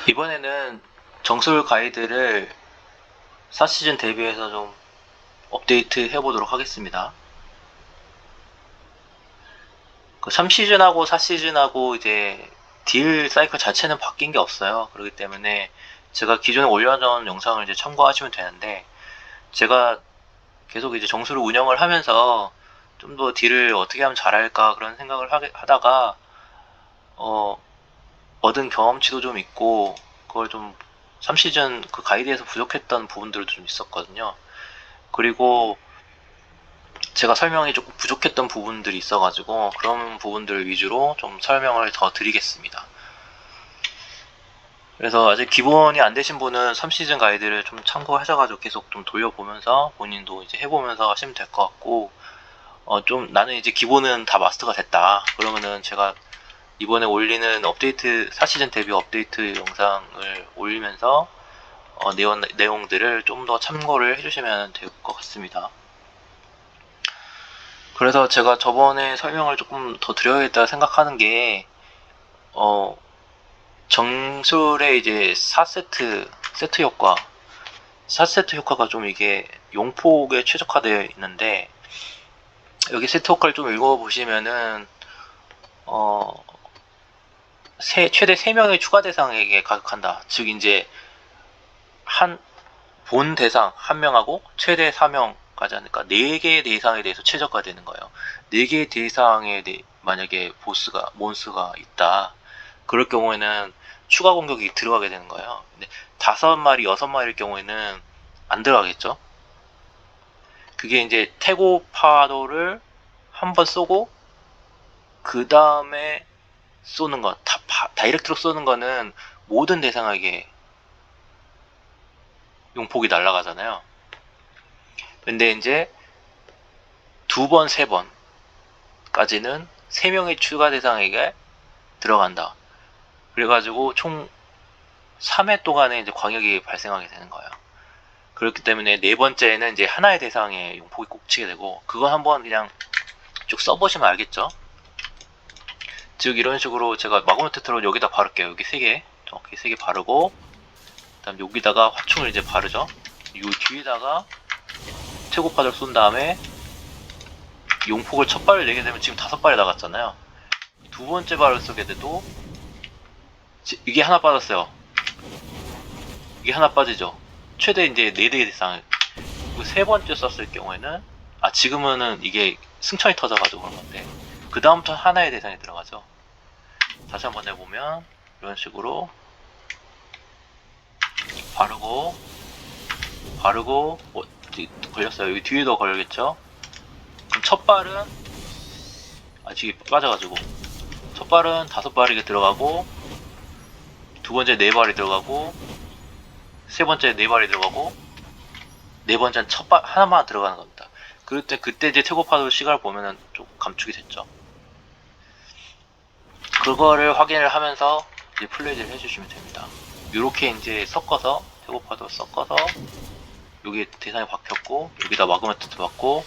이번에는 정술 가이드를 4시즌 대비해서 좀 업데이트 해보도록 하겠습니다. 그 3시즌하고 4시즌하고 이제 딜 사이클 자체는 바뀐 게 없어요. 그렇기 때문에 제가 기존에 올려놓은 영상을 이제 참고하시면 되는데, 제가 계속 이제 정수를 운영을 하면서 좀 더 딜을 어떻게 하면 잘할까 그런 생각을 하다가 얻은 경험치도 좀 있고, 그걸 좀 3시즌 그 가이드에서 부족했던 부분들도 좀 있었거든요. 그리고 제가 설명이 조금 부족했던 부분들이 있어가지고 그런 부분들 위주로 좀 설명을 더 드리겠습니다. 그래서 아직 기본이 안 되신 분은 3시즌 가이드를 좀 참고하셔가지고 계속 좀 돌려보면서 본인도 이제 해보면서 하시면 될 것 같고, 좀 나는 이제 기본은 다 마스터가 됐다 그러면은 제가 이번에 올리는 업데이트 4시즌 데뷔 업데이트 영상을 올리면서 내용들을 좀 더 참고를 해주시면 될 것 같습니다. 그래서 제가 저번에 설명을 조금 더 드려야겠다 생각하는 게, 정술의 이제 4세트 세트 효과, 4세트 효과가 좀 이게 용폭에 최적화되어 있는데, 여기 세트 효과를 좀 읽어보시면은 최대 3명의 추가 대상에게 가격한다. 즉 이제 본 대상 1명하고 최대 4명까지 하니까 4개의 대상에 대해서 최적화되는 거예요. 4개의 대상에 만약에 몬스가 있다. 그럴 경우에는 추가 공격이 들어가게 되는 거예요. 근데 5마리, 6마리일 경우에는 안 들어가겠죠. 그게 이제 태고 파도를 한번 쏘고 그 다음에 쏘는 거, 다이렉트로 쏘는 거는 모든 대상에게 용폭이 날아가잖아요. 근데 이제 2번, 3번까지는 3명의 추가 대상에게 들어간다. 그래가지고 총 3회 동안에 이제 광역이 발생하게 되는 거예요. 그렇기 때문에 4번째는 이제 하나의 대상에 용폭이 꽂히게 되고, 그거 한번 그냥 쭉 써보시면 알겠죠. 즉 이런 식으로 제가 마그마트 트롤 여기다 바를게요. 여기 3개 정확히 3개 바르고, 그 다음 여기다가 화충을 이제 바르죠. 이 뒤에다가 태고파를 쏜 다음에 용폭을 첫 발을 내게 되면 지금 5발이 나갔잖아요. 두 번째 발을 쏘게 돼도 이게 하나 빠졌어요. 이게 하나 빠지죠. 최대 이제 4대의 대상. 세 번째 썼을 경우에는, 지금은 이게 승천이 터져가지고 그런 건데, 그 다음부터 하나의 대상이 들어가죠. 다시 한번 해보면 이런 식으로 바르고 걸렸어요. 여기 뒤에도 걸리겠죠. 그럼 첫 발은 지금 빠져가지고 첫 발은 5발이게 들어가고, 두 번째 4발이 들어가고, 세 번째 4발이 들어가고, 네 번째는 첫 발 하나만 들어가는 겁니다. 그때 이제 태고파도 시간을 보면은 좀 감축이 됐죠. 그거를 확인을 하면서 이제 플레이를 해주시면 됩니다. 이렇게 이제 섞어서 태고파도 섞어서 여기 대상이 박혔고, 여기다 마그마트도 받고,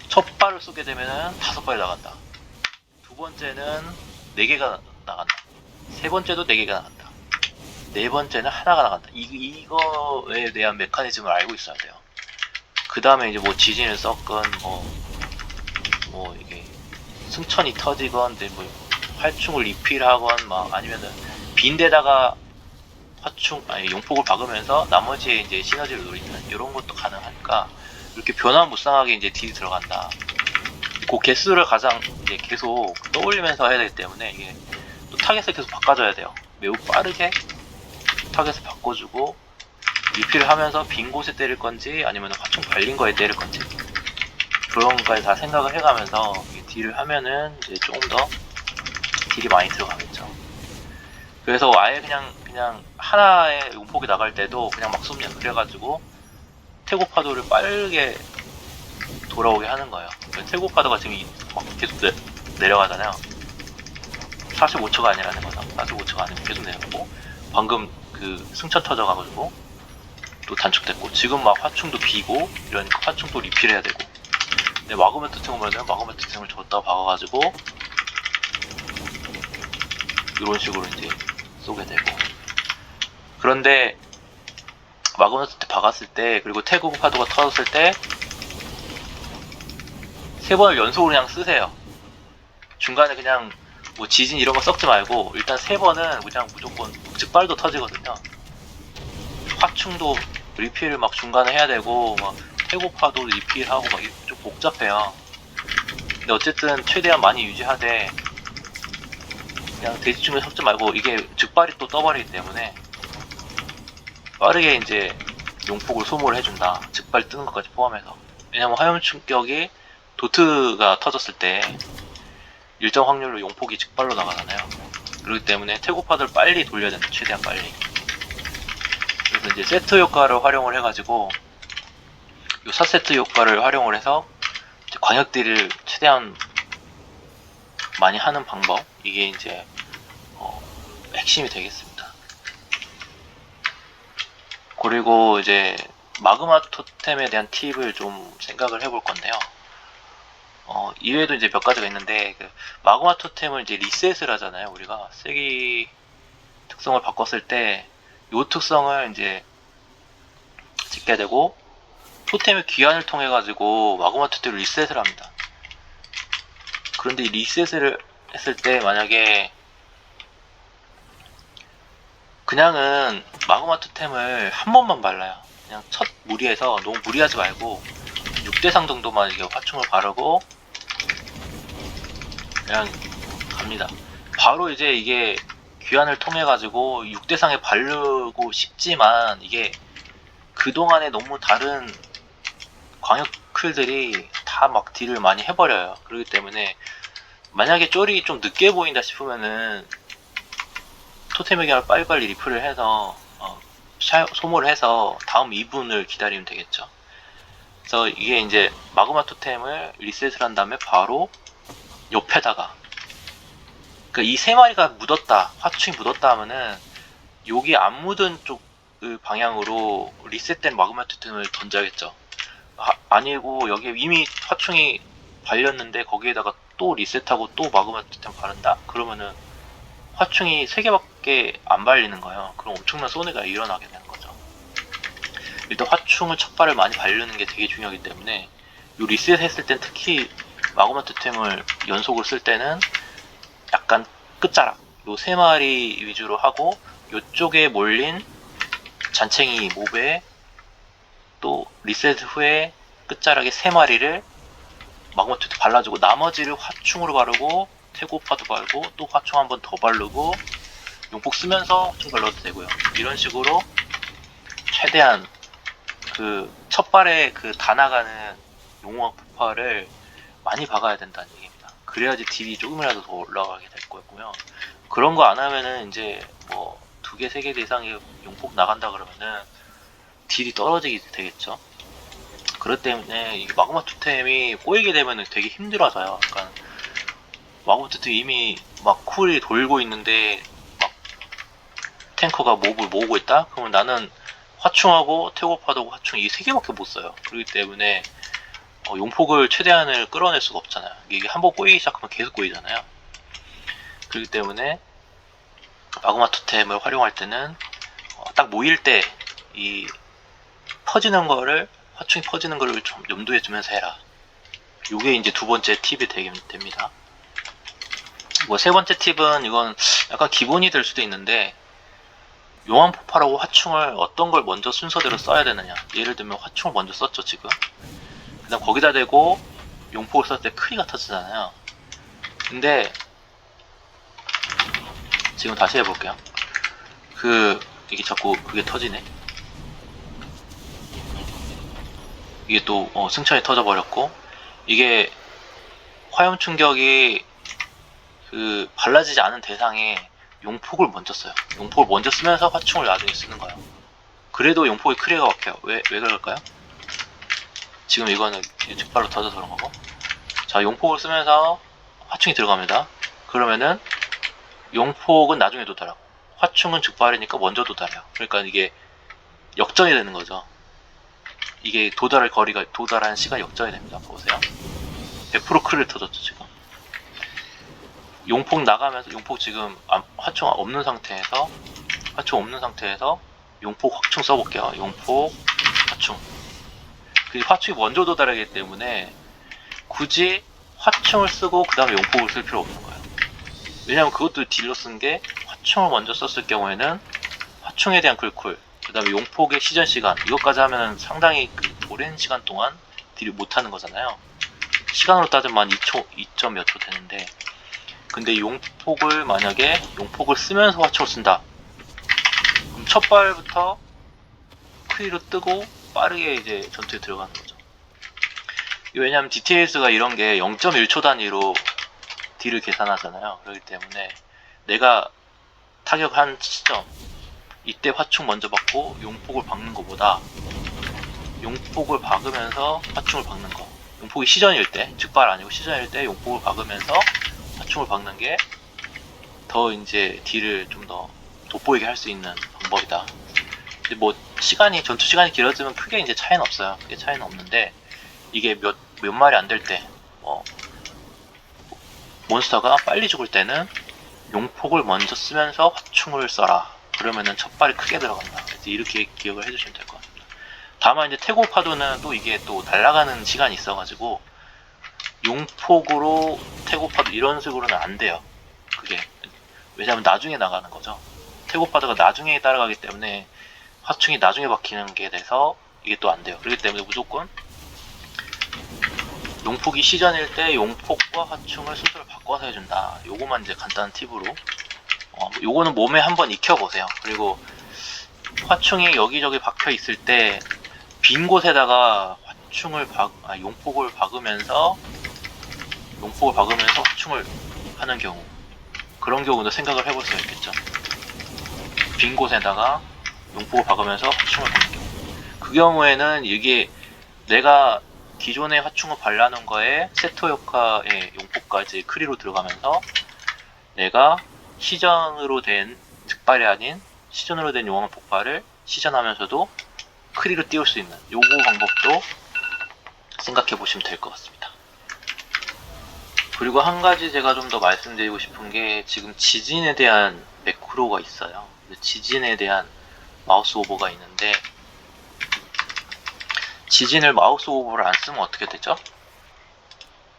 첫 발을 쏘게 되면은 5발이 나간다. 두 번째는 4개가 나간다. 세 번째도 4개가 나간다. 네 번째는 하나가 나간다. 이거에 대한 메커니즘을 알고 있어야 돼요. 그 다음에 이제 뭐 지진을 섞건 이게 승천이 터지건, 뭐 활충을 리필하건, 아니면은 빈 데다가 용폭을 박으면서 나머지에 이제 시너지를 노리는 이런 것도 가능하니까, 이렇게 변화무쌍하게 이제 딜이 들어간다. 그 개수를 가장 이제 계속 떠올리면서 해야 되기 때문에, 이게 또 타겟을 계속 바꿔줘야 돼요. 매우 빠르게 타겟을 바꿔주고 리필을 하면서 빈 곳에 때릴 건지 아니면 화충 발린 거에 때릴 건지, 그런 것까지 다 생각을 해가면서 딜을 하면은 이제 조금 더 딜이 많이 들어가겠죠. 그래서 아예 그냥 하나의 용폭이 나갈 때도 그냥 막 쏘면, 그래가지고 태고 파도를 빠르게 돌아오게 하는 거예요. 태고 파도가 지금 막 계속 내려가잖아요. 45초가 아니라는 거죠. 45초가 아니고 계속 내려가고, 방금 그 승천 터져가지고 또 단축됐고, 지금 막 화충도 비고 이러니까 화충도 리필해야 되고. 근데 마그마트 틈으로는 마그마트 틈을 줬다 박아가지고 이런 식으로 이제 쏘게 되고. 그런데 마그마트 박았을 때, 그리고 태국 파도가 터졌을 때 3번을 연속으로 그냥 쓰세요. 중간에 그냥 뭐 지진 이런 거 썩지 말고 일단 3번은 그냥 무조건 즉발도 터지거든요. 화충도 리필을 막 중간에 해야 되고, 막 태고파도 리필하고 막 좀 복잡해요. 근데 어쨌든 최대한 많이 유지하되 그냥 대지중에 섞지 말고, 이게 즉발이 또 떠버리기 때문에 빠르게 이제 용폭을 소모를 해준다. 즉발 뜨는 것까지 포함해서. 왜냐면 화염 충격이 도트가 터졌을 때 일정 확률로 용폭이 즉발로 나가잖아요. 그렇기 때문에 태고파들 빨리 돌려야 된다. 최대한 빨리. 그래서 이제 세트 효과를 활용을 해가지고 요 4세트 효과를 활용을 해서 광역딜을 최대한 많이 하는 방법, 이게 이제 핵심이 되겠습니다. 그리고 이제 마그마 토템에 대한 팁을 좀 생각을 해볼 건데요. 이외에도 이제 몇 가지가 있는데, 그 마그마 토템을 이제 리셋을 하잖아요. 우리가 세기 특성을 바꿨을 때 요 특성을 이제 짓게 되고, 토템의 귀환을 통해 가지고 마그마 토템을 리셋을 합니다. 그런데 이 리셋을 했을 때 만약에 그냥은 마그마 토템을 한 번만 발라요. 그냥 첫 무리해서 너무 무리하지 말고 6대상 정도만 이게 화충을 바르고 그냥 갑니다. 바로 이제 이게 귀환을 통해 가지고 6대상에 바르고 싶지만, 이게 그동안에 너무 다른 광역 클들이 다 막 딜을 많이 해버려요. 그렇기 때문에 만약에 쫄이 좀 늦게 보인다 싶으면은 토템의 경을 빨리빨리 리플을 해서 소모를 해서 다음 2분을 기다리면 되겠죠. 그래서 이게 이제 마그마 토템을 리셋을 한 다음에 바로 옆에다가, 그러니까 이 3마리가 묻었다, 화충이 묻었다 하면은 여기 안 묻은 쪽 방향으로 리셋된 마그마 토템을 던져야겠죠. 아니고 여기 이미 화충이 발렸는데 거기에다가 또 리셋하고 또 마그마 토템 바른다? 그러면은 화충이 3개밖에 안 발리는 거예요. 그럼 엄청난 손해가 일어나게 되는 거죠. 일단 화충을 첫 발을 많이 바르는 게 되게 중요하기 때문에 요 리셋 했을 땐 특히 마그마 토템을 연속으로 쓸 때는 약간 끝자락 요 3마리 위주로 하고, 요쪽에 몰린 잔챙이 몹에 또 리셋 후에 끝자락에 3마리를 마그마 토템 발라주고, 나머지를 화충으로 바르고 태고파도 바르고 또 화충 한 번 더 바르고 용폭 쓰면서 화충 발라도 되고요. 이런 식으로 최대한 그 첫발에 그 다 나가는 용왕 폭발을 많이 박아야 된다는 얘기입니다. 그래야지 딜이 조금이라도 더 올라가게 될 거고요. 그런 거 안 하면은 이제 뭐 2개, 3개 이상의 용폭 나간다 그러면은 딜이 떨어지게 되겠죠. 그렇기 때문에 이 마그마 토템이 꼬이게 되면은 되게 힘들어져요. 그러니까 마그마 토템 이미 막 쿨이 돌고 있는데 막 탱커가 몹을 모으고 있다? 그러면 나는 화충하고 태고파도 화충 이 3개밖에 못 써요. 그렇기 때문에 용폭을 최대한을 끌어낼 수가 없잖아요. 이게 한번 꼬이기 시작하면 계속 꼬이잖아요. 그렇기 때문에 마그마 토템을 활용할 때는 딱 모일 때 이 퍼지는 거를, 화충이 퍼지는 거를 좀 염두에 두면서 해라. 요게 이제 2번째 팁이 됩니다. 뭐 3번째 팁은 이건 약간 기본이 될 수도 있는데, 용암 폭발하고 화충을 어떤 걸 먼저 순서대로 써야 되느냐. 예를 들면 화충을 먼저 썼죠 지금. 그 다음 거기다 대고 용폭을 썼을 때 크리가 터지잖아요. 근데 지금 다시 해볼게요. 이게 자꾸 그게 터지네. 이게 또 승천이 터져버렸고, 이게 화염 충격이 발라지지 않은 대상에 용폭을 먼저 써요. 용폭을 먼저 쓰면서 화충을 나중에 쓰는 거예요. 그래도 용폭에 크리가 박혀요. 왜 그럴까요? 지금 이거는 즉발로 터져서 그런 거고. 자, 용폭을 쓰면서 화충이 들어갑니다. 그러면은 용폭은 나중에 도달하고 화충은 즉발이니까 먼저 도달해요. 그러니까 이게 역전이 되는 거죠. 이게 도달한 시간 역전이 됩니다. 보세요. 100% 크리를 터졌죠 지금. 용폭 나가면서 용폭 지금 화총 없는 상태에서 용폭 확충 써볼게요. 용폭 화충. 그 화충이 먼저 도달하기 때문에 굳이 화충을 쓰고 그 다음에 용폭을 쓸 필요 없는 거예요. 왜냐면 그것도 딜로 쓴 게 화충을 먼저 썼을 경우에는 화충에 대한 쿨쿨, 그 다음에 용폭의 시전 시간, 이것까지 하면 상당히 그 오랜 시간 동안 딜을 못하는 거잖아요. 시간으로 따지면 한 2초, 2점 몇 초 되는데, 근데 용폭을 만약에 용폭을 쓰면서 화초를 쓴다. 그럼 첫 발부터 크리로 뜨고 빠르게 이제 전투에 들어가는 거죠. 왜냐면 디테일스가 이런 게 0.1초 단위로 딜을 계산하잖아요. 그렇기 때문에 내가 타격한 시점, 이때 화충 먼저 받고 용폭을 박는 것보다 용폭을 박으면서 화충을 박는 거. 용폭이 시전일 때, 즉발 아니고 시전일 때 용폭을 박으면서 화충을 박는 게 더 이제 딜을 좀 더 돋보이게 할 수 있는 방법이다. 근데 뭐 전투 시간이 길어지면 크게 이제 차이는 없어요. 크게 차이는 없는데 이게 몇 마리 안 될 때, 몬스터가 빨리 죽을 때는 용폭을 먼저 쓰면서 화충을 써라. 그러면은 첫 발이 크게 들어간다. 이렇게 기억을 해주시면 될 것 같습니다. 다만 이제 태고 파도는 또 이게 또 날아가는 시간이 있어가지고 용폭으로 태고 파도 이런 식으로는 안 돼요. 그게 왜냐면 나중에 나가는 거죠. 태고 파도가 나중에 따라가기 때문에 화충이 나중에 박히는 게 돼서 이게 또 안 돼요. 그렇기 때문에 무조건 용폭이 시전일 때 용폭과 화충을 순서를 바꿔서 해준다. 요거만 이제 간단한 팁으로 요거는 몸에 한번 익혀보세요. 그리고 화충이 여기저기 박혀 있을 때 빈 곳에다가 용폭을 박으면서 화충을 하는 경우, 그런 경우도 생각을 해볼 수가 있겠죠. 빈 곳에다가 용폭을 박으면서 화충을 박는 경우, 그 경우에는 이게 내가 기존의 화충을 발라놓은 거에 세토 효과의 용폭까지 크리로 들어가면서 내가 시전으로 된 즉발이 아닌 시전으로 된 용암 폭발을 시전하면서도 크리로 띄울 수 있는 요거 방법도 생각해 보시면 될 것 같습니다. 그리고 한 가지 제가 좀 더 말씀드리고 싶은 게, 지금 지진에 대한 매크로가 있어요. 지진에 대한 마우스 오버가 있는데, 지진을 마우스 오버를 안 쓰면 어떻게 되죠?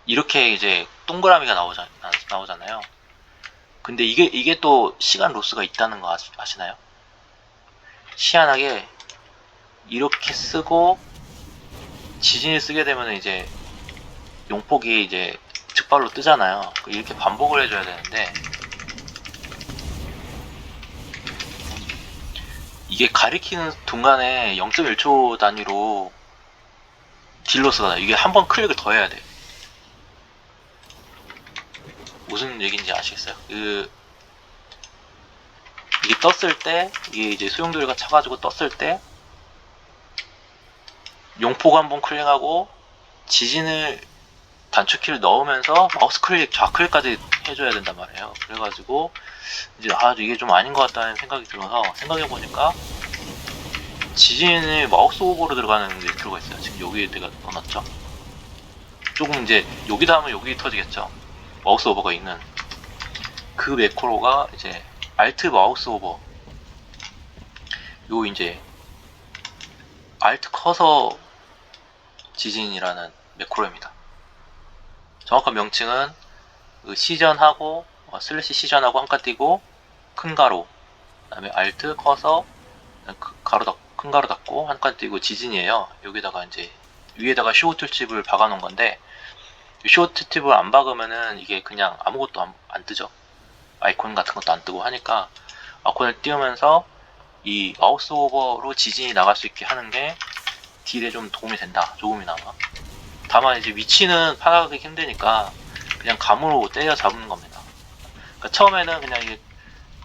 이렇게 이제 동그라미가 나오잖아요. 근데 이게 또 시간 로스가 있다는 거 아시나요? 희한하게 이렇게 쓰고 지진을 쓰게 되면 이제 용폭이 이제 즉발로 뜨잖아요. 이렇게 반복을 해줘야 되는데 이게 가리키는 동안에 0.1초 단위로 딜로스가 나요. 이게 한번 클릭을 더 해야 돼. 무슨 얘기인지 아시겠어요? 이게 떴을 때, 이게 이제 소용돌이가 차가지고 떴을 때 용폭 한번 클릭하고 지진을 단축키를 넣으면서 마우스 클릭, 좌클릭까지 해줘야 된단 말이에요. 그래가지고 이제 이게 좀 아닌 것 같다는 생각이 들어서 생각해보니까 지진을 마우스 오버로 들어가는 매크로가 있어요. 지금 여기에 내가 넣어놨죠. 조금 이제 여기다 하면 여기 터지겠죠. 마우스 오버가 있는 그 매크로가 이제 알트 마우스 오버, 요 이제 알트 커서 지진이라는 매크로입니다. 정확한 명칭은 시전하고 슬래시 시전하고 한 칸 띄고 큰 가로, 그 다음에 알트 커서 큰 가로 닫고 한 칸 띄고 지진이에요. 여기다가 이제 위에다가 쇼트 팁을 박아 놓은 건데, 쇼트 팁을 안 박으면은 이게 그냥 아무것도 안 뜨죠. 아이콘 같은 것도 안 뜨고 하니까 아이콘을 띄우면서 이 마우스 오버로 지진이 나갈 수 있게 하는 게 딜에 좀 도움이 된다, 조금이나마. 다만 이제 위치는 파악하기 힘드니까 그냥 감으로 때려 잡는 겁니다. 그러니까 처음에는 그냥 이게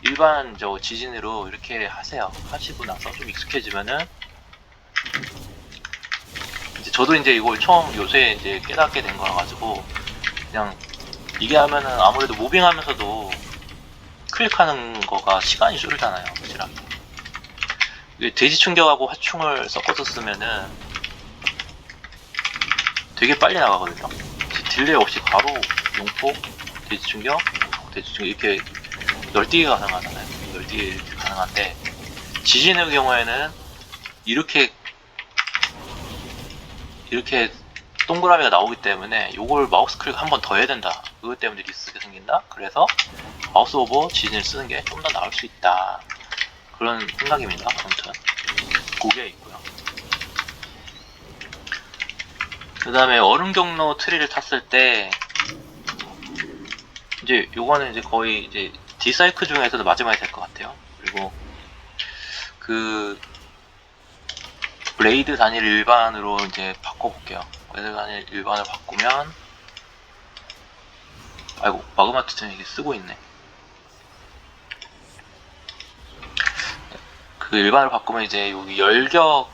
일반 지진으로 이렇게 하시고 나서 좀 익숙해지면은, 이제 저도 이제 이걸 처음 요새 이제 깨닫게 된 거라 가지고 그냥 이게 하면은 아무래도 무빙하면서도 클릭하는 거가 시간이 줄잖아요, 확실하게. 돼지 충격하고 화충을 섞어서 쓰면은 되게 빨리 나가거든요. 딜레이 없이 바로 용폭, 돼지 충격, 대충 이렇게 널뛰기가 가능하잖아요. 널뛰기 이렇게 가능한데, 지진의 경우에는 이렇게 동그라미가 나오기 때문에 요걸 마우스 클릭 한 번 더 해야 된다. 그것 때문에 리스크가 생긴다. 그래서 마우스 오버 지진을 쓰는 게 좀 더 나을 수 있다. 그런 생각입니다. 아무튼 그게 있고요. 그 다음에 얼음 경로 트리를 탔을 때 이제 요거는 이제 거의 이제 디사이클 중에서도 마지막이 될 것 같아요. 그리고 그 블레이드 단일 일반으로 이제 바꿔볼게요. 블레이드 단일 일반을 바꾸면, 아이고, 마그마트는 이게 쓰고 있네. 그 일반을 바꾸면 이제 여기 열격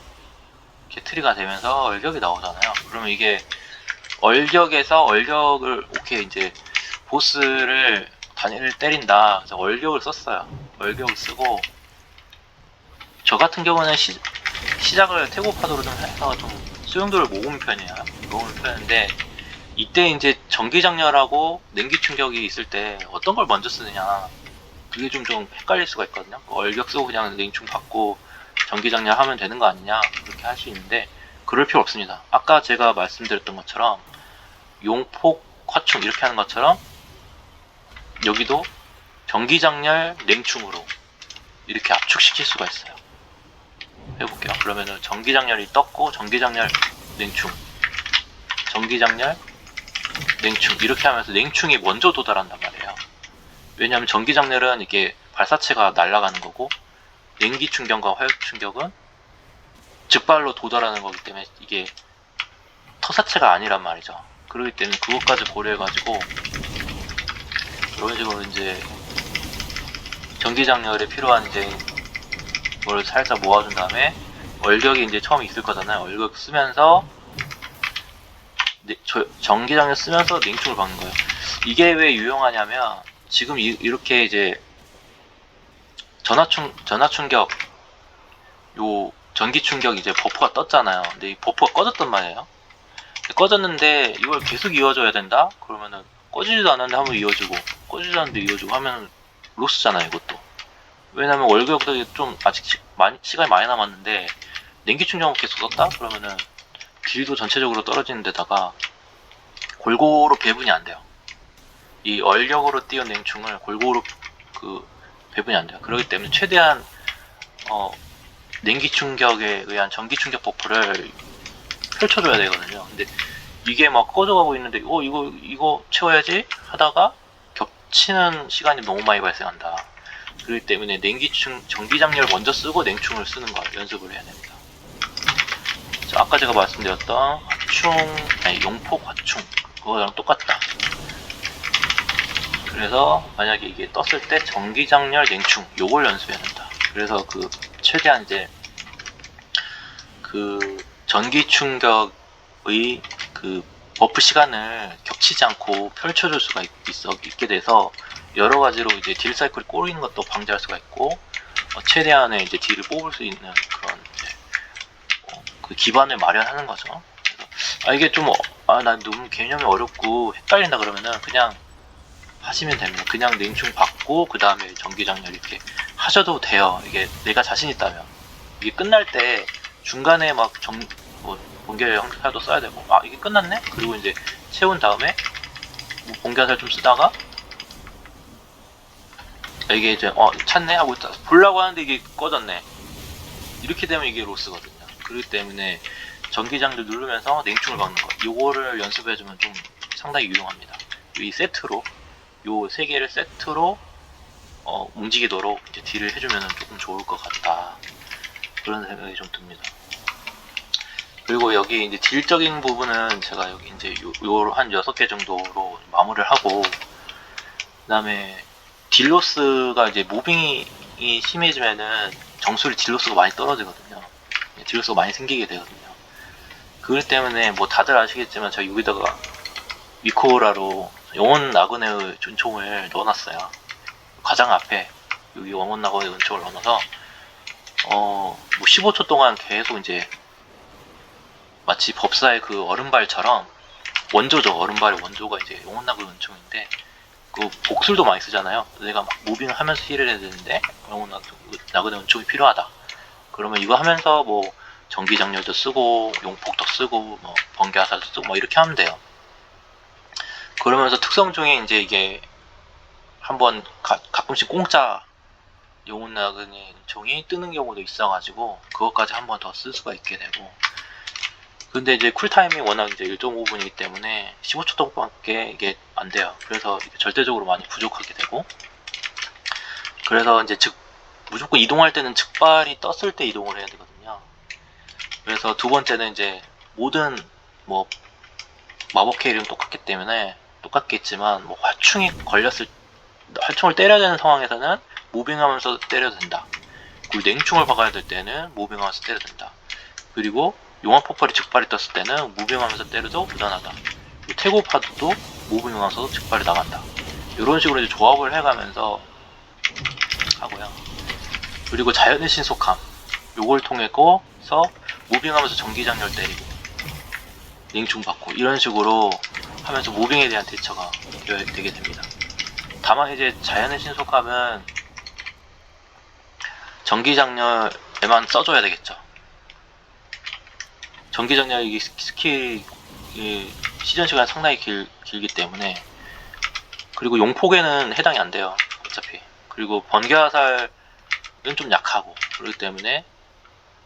트리가 되면서 얼격이 나오잖아요. 그러면 이게 얼격에서 얼격을, 오케이, 이제 보스를 단일을 때린다. 그래서 얼격을 썼어요. 얼격을 쓰고, 저 같은 경우는 시작을 태고 파도로 좀 해서 좀 수용도를 모으는 편이에요. 모으는 편인데, 이때 이제 전기 장렬하고 냉기 충격이 있을 때 어떤 걸 먼저 쓰느냐, 그게 좀 헷갈릴 수가 있거든요. 얼격 쓰고 그냥 냉충 받고 전기 장렬하면 되는 거 아니냐, 그렇게 할 수 있는데 그럴 필요 없습니다. 아까 제가 말씀드렸던 것처럼 용폭 화충 이렇게 하는 것처럼 여기도 전기 장렬 냉충으로 이렇게 압축시킬 수가 있어요. 해볼게요. 그러면은 전기 장렬이 떴고, 전기 장렬 냉충, 전기 장렬 냉충 이렇게 하면서 냉충이 먼저 도달한단 말이에요. 왜냐하면 전기 장렬은 이게 발사체가 날아가는 거고, 냉기 충격과 화력 충격은 즉발로 도달하는 거기 때문에 이게 터사체가 아니란 말이죠. 그렇기 때문에 그것까지 고려해가지고 이런 식으로 이제 전기 장렬에 필요한 이제 뭘 살짝 모아준 다음에 얼격이 이제 처음에 있을 거잖아요. 얼격 쓰면서 전기 장렬 쓰면서 냉충을 박는 거예요. 이게 왜 유용하냐면, 지금 이렇게 이제 전화 충격, 요 전기 충격 이제 버프가 떴잖아요. 근데 이 버프가 꺼졌단 말이에요. 꺼졌는데 이걸 계속 이어줘야 된다? 그러면은 꺼지지도 않았는데 한번 이어주고, 꺼지지도 않는데 이어주고 하면 로스잖아요, 이것도. 왜냐면 월급도 좀 아직 시간이 많이 남았는데 냉기 충격 계속 썼다? 그러면은 딜도 전체적으로 떨어지는 데다가 골고루 배분이 안 돼요. 이 얼력으로 띄운 냉충을 골고루 배분이 안 돼요. 그렇기 때문에 최대한 냉기 충격에 의한 전기 충격 버프를 펼쳐줘야 되거든요. 근데 이게 막 꺼져가고 있는데 이거 채워야지 하다가 겹치는 시간이 너무 많이 발생한다. 그렇기 때문에 전기 장렬 먼저 쓰고 냉충을 쓰는 걸 연습을 해야 됩니다. 자, 아까 제가 말씀드렸던 용폭 화충, 그거랑 똑같다. 그래서 만약에 이게 떴을 때 전기 장렬 냉충 요걸 연습해야 된다. 그래서 최대한 이제 전기 충격의 버프 시간을 겹치지 않고 펼쳐줄 수가 있게 돼서 여러 가지로 이제 딜 사이클이 꼬이는 것도 방지할 수가 있고, 최대한의 이제 딜을 뽑을 수 있는 그런 이제 그 기반을 마련하는 거죠. 그래서 이게 좀 난 너무 개념이 어렵고 헷갈린다 그러면은 그냥 하시면 됩니다. 그냥 냉충 받고 그 다음에 전기 장렬 이렇게 하셔도 돼요. 이게 내가 자신 있다면. 이게 끝날 때 중간에 막 번개 형태도 써야 되고, 이게 끝났네? 그리고 이제 채운 다음에 번개 화살 좀 쓰다가 이게 이제 찼네 하고 보려고 하는데 이게 꺼졌네. 이렇게 되면 이게 로스거든요. 그렇기 때문에 전기 장렬 누르면서 냉충을 박는 거, 요거를 연습해주면 좀 상당히 유용합니다. 이 세트로 요 3개를 세트로 움직이도록 이제 딜을 해주면 조금 좋을 것 같다, 그런 생각이 좀 듭니다. 그리고 여기 이제 딜적인 부분은 제가 여기 이제 요 한 6개 정도로 마무리를 하고, 그 다음에 딜로스가 이제 무빙이 심해지면은 정수리 딜로스가 많이 떨어지거든요. 딜로스가 많이 생기게 되거든요. 그렇기 때문에 뭐 다들 아시겠지만 제가 여기다가 위코라로 영혼 나그네의 은총을 넣어놨어요. 가장 앞에 여기 영혼 나그네의 은총을 넣어놔서 뭐 15초 동안 계속 이제 마치 법사의 그 얼음발처럼, 원조죠. 얼음발의 원조가 이제 영혼 나그네 은총인데, 그 복술도 많이 쓰잖아요. 내가 막 무빙을 하면서 힐을 해야 되는데 영혼 나그네 은총이 필요하다. 그러면 이거 하면서 뭐 전기장렬도 쓰고 용폭도 쓰고 뭐 번개화살도 쓰고 뭐 이렇게 하면 돼요. 그러면서 특성 중에 이제 이게 한번 가끔씩 공짜 영혼 나그네 은총이 뜨는 경우도 있어가지고 그것까지 한 번 더 쓸 수가 있게 되고. 근데 이제 쿨타임이 워낙 이제 1.5분이기 때문에 15초 동안밖에 이게 안 돼요. 그래서 이게 절대적으로 많이 부족하게 되고, 그래서 이제 무조건 이동할 때는 즉발이 떴을 때 이동을 해야 되거든요. 그래서 두 번째는 이제 모든 뭐 마법 케일은 똑같기 때문에 똑같겠지만 뭐 활충을 때려야 되는 상황에서는 무빙하면서 때려도 된다. 그리고 냉충을 박아야 될 때는 무빙하면서 때려도 된다. 그리고 용암 폭발이 즉발이 떴을 때는 무빙하면서 때려도 무난하다. 태고 파도도 무빙하면서 즉발이 나간다. 이런 식으로 이제 조합을 해가면서 하고요. 그리고 자연의 신속함, 요걸 통해서 무빙하면서 전기장렬 때리고 냉충 받고 이런 식으로 하면서 무빙에 대한 대처가 되게 됩니다. 다만 이제 자연의 신속함은 전기장렬에만 써줘야 되겠죠. 전기장렬 이 스킬이 시전 시간이 상당히 길기 때문에. 그리고 용폭에는 해당이 안 돼요, 어차피. 그리고 번개화살은 좀 약하고 그렇기 때문에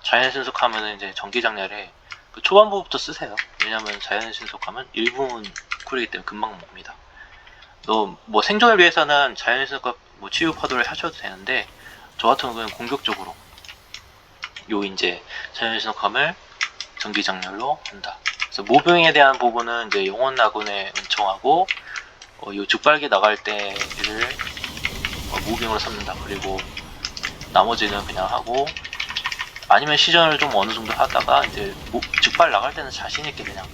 자연 신속하면은 이제 전기장렬에 그 초반부부터 쓰세요. 왜냐면 자연 신속하면 1분 쿨이기 때문에 금방 먹습니다. 뭐 생존을 위해서는 자연 신속함 뭐 치유 파도를 하셔도 되는데 저 같은 경우는 공격적으로 요 이제 자연 신속함을 전기장렬로 한다. 그래서 무빙에 대한 부분은 이제 영혼 나군의 은총하고 요 즉발기 나갈 때를 무빙으로 삼는다. 그리고 나머지는 그냥 하고, 아니면 시전을 좀 어느 정도 하다가 이제 즉발 나갈 때는 자신 있게 그냥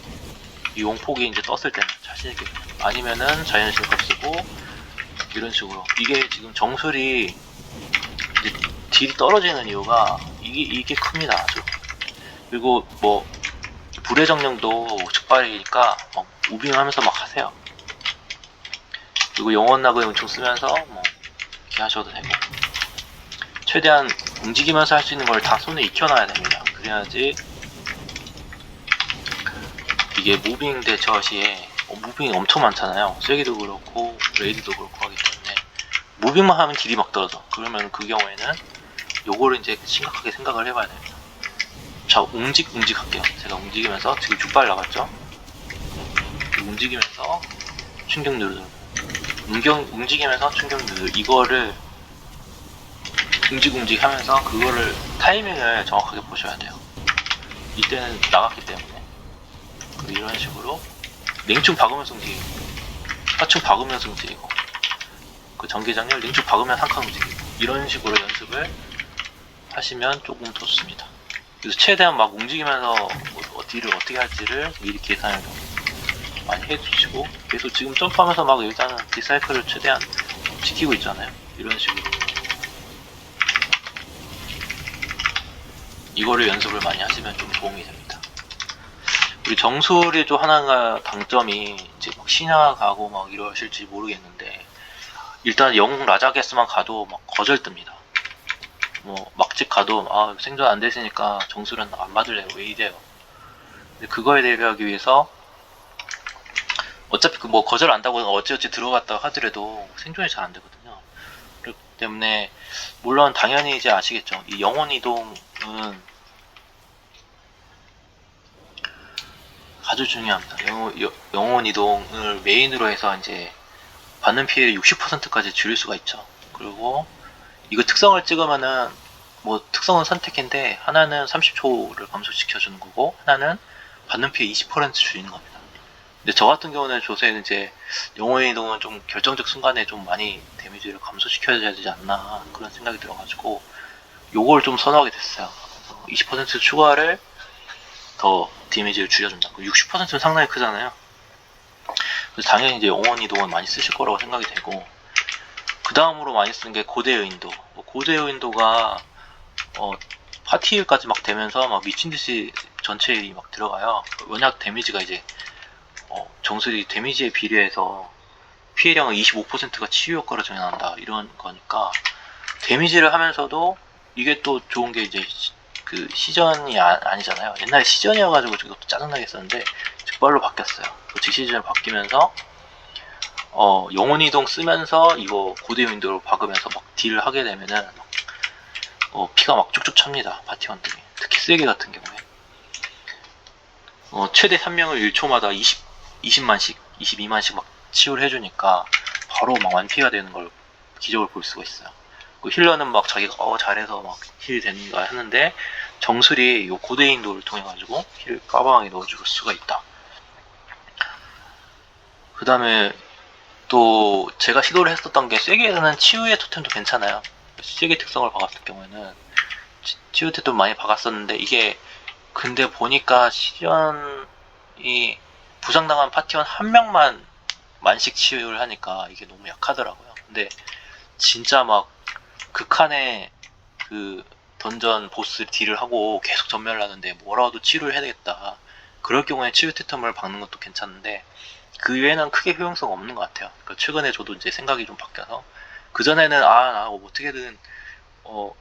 이 용폭이 이제 떴을 때는 자신 있게 그냥, 아니면은 자연 실컷 쓰고 이런 식으로. 이게 지금 정술이 이제 딜이 떨어지는 이유가 이게 큽니다. 아주. 그리고 뭐 불의 정령도 즉발이니까 막 무빙하면서 막 하세요. 그리고 영혼 나그네 은총 쓰면서 뭐 이렇게 하셔도 되고, 최대한 움직이면서 할 수 있는 걸 다 손에 익혀놔야 됩니다. 그래야지 이게 무빙 대처 시에 무빙이 엄청 많잖아요. 쐐기도 그렇고 레이드도 그렇고 하기 때문에 무빙만 하면 딜이 막 떨어져. 그러면 그 경우에는 요거를 이제 심각하게 생각을 해봐야 됩니다. 자, 움직할게요. 제가 움직이면서 지금 죽발 나갔죠? 움직이면서 충격 누르, 움직이면서 충격 누르, 이거를 움직 하면서 그거를 타이밍을 정확하게 보셔야 돼요. 이때는 나갔기 때문에. 이런 식으로 냉충 박으면서 움직이고, 화충 박으면서 움직이고, 그 전기장렬 냉충 박으면서 한 칸 움직이고, 이런 식으로 연습을 하시면 조금 더 좋습니다. 그래서 최대한 막 움직이면서 딜을 어떻게 할지를 미리 계산을 많이 해주시고, 계속 지금 점프하면서 막 일단은 디사이클을 최대한 지키고 있잖아요. 이런 식으로 이거를 연습을 많이 하시면 좀 도움이 됩니다. 우리 정술이 좀 하나가 장점이 이제 막 신화 가고 막 이러실지 모르겠는데, 일단 영웅 라자게스만 가도 막 거절 뜹니다. 뭐 막집 가도 생존 안 되시니까 정술은 안 받을래요. 왜 이래요? 근데 그거에 대비하기 위해서 어차피 그 뭐 거절 안다고 어찌어찌 들어갔다 하더라도 생존이 잘 안 되거든요. 그렇기 때문에 물론 당연히 이제 아시겠죠. 이 영혼 이동은 아주 중요합니다. 영혼 이동을 메인으로 해서 이제 받는 피해를 60%까지 줄일 수가 있죠. 그리고 이거 특성을 찍으면은 뭐 특성은 선택인데 하나는 30초를 감소시켜주는 거고 하나는 받는 피해 20% 줄이는 겁니다. 근데 저 같은 경우는 조세는 이제 영혼 이동은 좀 결정적 순간에 좀 많이 데미지를 감소시켜야 되지 않나 그런 생각이 들어가지고 요걸 좀 선호하게 됐어요. 20% 추가를 더 데미지를 줄여준다. 60%는 상당히 크잖아요. 그래서 당연히 이제 영혼 이동은 많이 쓰실 거라고 생각이 되고, 그 다음으로 많이 쓰는 게 고대의 인도. 고대의 인도가 파티일까지 막 되면서 막 미친듯이 전체 힐이 막 들어가요. 워낙 데미지가 이제 정술이 데미지에 비례해서 피해량은 25%가 치유 효과로 적용한다 이런 거니까 데미지를 하면서도 이게 또 좋은 게 이제 그 시전이 아니잖아요. 옛날에 시전이어가지고 이것도 짜증나게 했었는데 즉발로 바뀌었어요. 직시전으로 바뀌면서 영혼 이동 쓰면서 이거 고대 윈도우로 박으면서 막 딜을 하게 되면은 피가 막 쭉쭉 찹니다. 파티원들이. 특히 세게 같은 경우에 최대 3명을 1초마다 20만씩 22만씩 막 치유를 해주니까 바로 막 완피가 되는 걸 기적을 볼 수가 있어요. 그 힐러는 막 자기가 잘해서 막 힐이 되는가 하는데 정술이 요 고대 인도를 통해 가지고 힐을 빠방하게 넣어줄 수가 있다. 그 다음에 또 제가 시도를 했었던 게 세게에서는 치유의 토템도 괜찮아요. 세게 특성을 박았을 경우에는 치유 토템 많이 박았었는데 이게 근데 보니까 시련이 부상당한 파티원 한 명만 만식 치유를 하니까 이게 너무 약하더라고요. 근데 진짜 막 극한의 그 던전 보스 딜을 하고 계속 전멸을 하는데 뭐라도 치유를 해야 되겠다. 그럴 경우에 치유 토템을 박는 것도 괜찮은데 그 외에는 크게 효용성 없는 것 같아요. 그러니까 최근에 저도 이제 생각이 좀 바뀌어서 그 전에는 나 어떻게든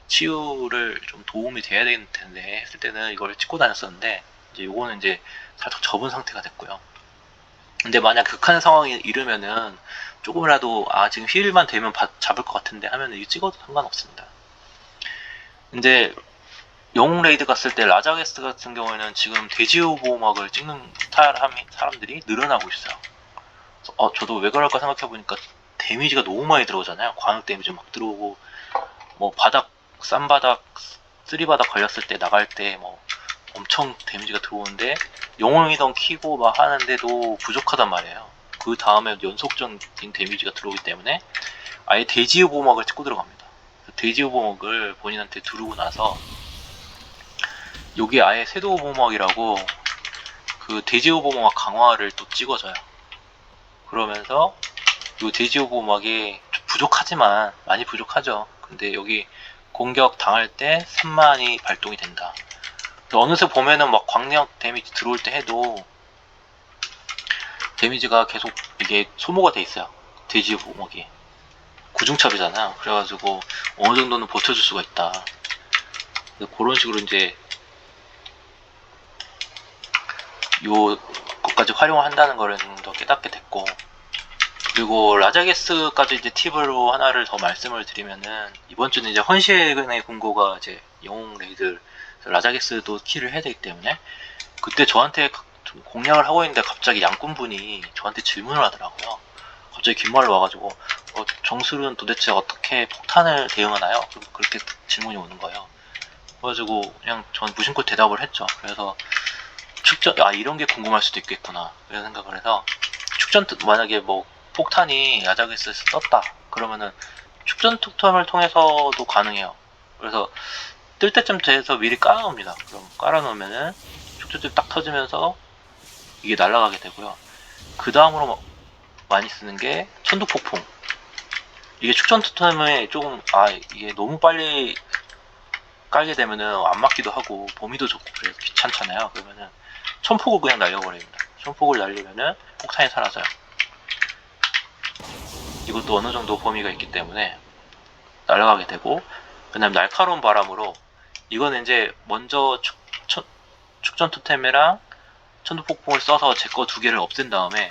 치유를 좀 도움이 돼야 되는 텐데 했을 때는 이걸 찍고 다녔었는데 이제 요거는 이제 살짝 접은 상태가 됐고요. 근데 만약 극한 상황이 이르면은 조금이라도 지금 힐만 되면 잡을 것 같은데 하면은 이거 찍어도 상관없습니다. 근데 영웅 레이드 갔을 때 라자게스 같은 경우에는 지금 돼지우 보호막을 찍는 사람들이 늘어나고 있어요. 그래서 저도 왜 그럴까 생각해보니까 데미지가 너무 많이 들어오잖아요. 광역 데미지 막 들어오고 뭐 싼바닥, 쓰리바닥 걸렸을 때 나갈 때 뭐 엄청 데미지가 들어오는데 영웅이던 키고 막 하는데도 부족하단 말이에요. 그 다음에 연속적인 데미지가 들어오기 때문에 아예 돼지우 보호막을 찍고 들어갑니다. 돼지우 보호막을 본인한테 두르고 나서 여기 아예 섀도우 보호막이라고 그 돼지우 보호막 강화를 또 찍어줘요. 그러면서 이 돼지우 보호막이 부족하지만 많이 부족하죠. 근데 여기 공격 당할 때 3만이 발동이 된다. 어느새 보면은 막 광역 데미지 들어올 때 해도 데미지가 계속 이게 소모가 돼 있어요. 돼지 보호막이 구중첩이잖아요. 그래가지고 어느 정도는 버텨줄 수가 있다. 그런 식으로 이제 요것까지 활용을 한다는 거를 좀 더 깨닫게 됐고, 그리고 라자게스까지 이제 팁으로 하나를 더 말씀을 드리면은 이번 주는 이제 헌시의 공고가 이제 영웅 레이드 라자게스도 키를 해야 되기 때문에 그때 저한테 좀 공략을 하고 있는데 갑자기 양꾼분이 저한테 질문을 하더라고요. 갑자기 귓말로 와가지고 정술은 도대체 어떻게 폭탄을 대응하나요? 그렇게 질문이 오는 거예요. 그래가지고 그냥 전 무심코 대답을 했죠. 그래서 축전 이런 게 궁금할 수도 있겠구나 이런 생각을 해서 축전 만약에 뭐 폭탄이 야자게스에서 떴다 그러면은 축전 토템을 통해서도 가능해요. 그래서 뜰 때쯤 돼서 미리 깔아놓습니다. 그럼 깔아놓으면은 축전이 딱 터지면서 이게 날아가게 되고요. 그 다음으로 많이 쓰는 게 천둥폭풍. 이게 축전 토템에 조금 이게 너무 빨리 깔게 되면은 안 맞기도 하고 범위도 좋고 그래서 귀찮잖아요. 그러면은 천폭을 그냥 날려버립니다. 천폭을 날리면은 폭탄이 사라져요. 이것도 어느 정도 범위가 있기 때문에 날아가게 되고, 그 다음 날카로운 바람으로 이거는 이제 먼저 축전 토템이랑 천둥폭풍을 써서 제 거 2개를 없앤 다음에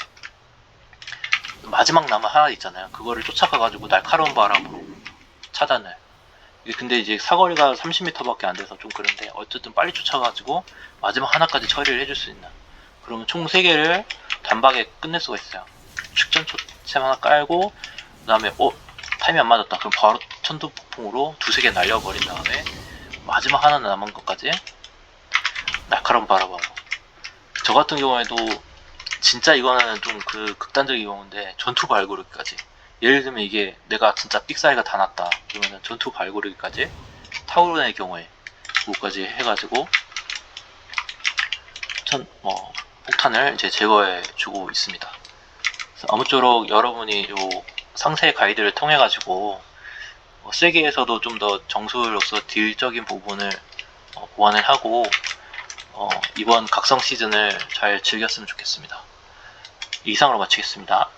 마지막 남은 하나 있잖아요. 그거를 쫓아가가지고 날카로운 바람으로 차단을. 근데 이제 사거리가 30m밖에 안 돼서 좀 그런데 어쨌든 빨리 쫓아가지고 마지막 하나까지 처리를 해줄 수 있는. 그러면 총 3개를 단박에 끝낼 수가 있어요. 축전 토템 하나 깔고 그 다음에 타임이 안 맞았다. 그럼 바로 천둥폭풍으로 2-3개 날려버린 다음에 마지막 하나 남은 것까지 날카로운 바람으로. 저 같은 경우에도 진짜 이거는 좀 극단적인 경우인데 전투 발고르기까지. 예를 들면 이게 내가 진짜 삑사리가 다 났다 그러면은 전투 발고르기까지 타오르의 경우에 그거까지 해가지고 폭탄을 이제 제거해 주고 있습니다. 아무쪼록 여러분이 요 상세 가이드를 통해 가지고 세계에서도 좀 더 정수로서 딜적인 부분을 보완을 하고 이번 각성 시즌을 잘 즐겼으면 좋겠습니다. 이상으로 마치겠습니다.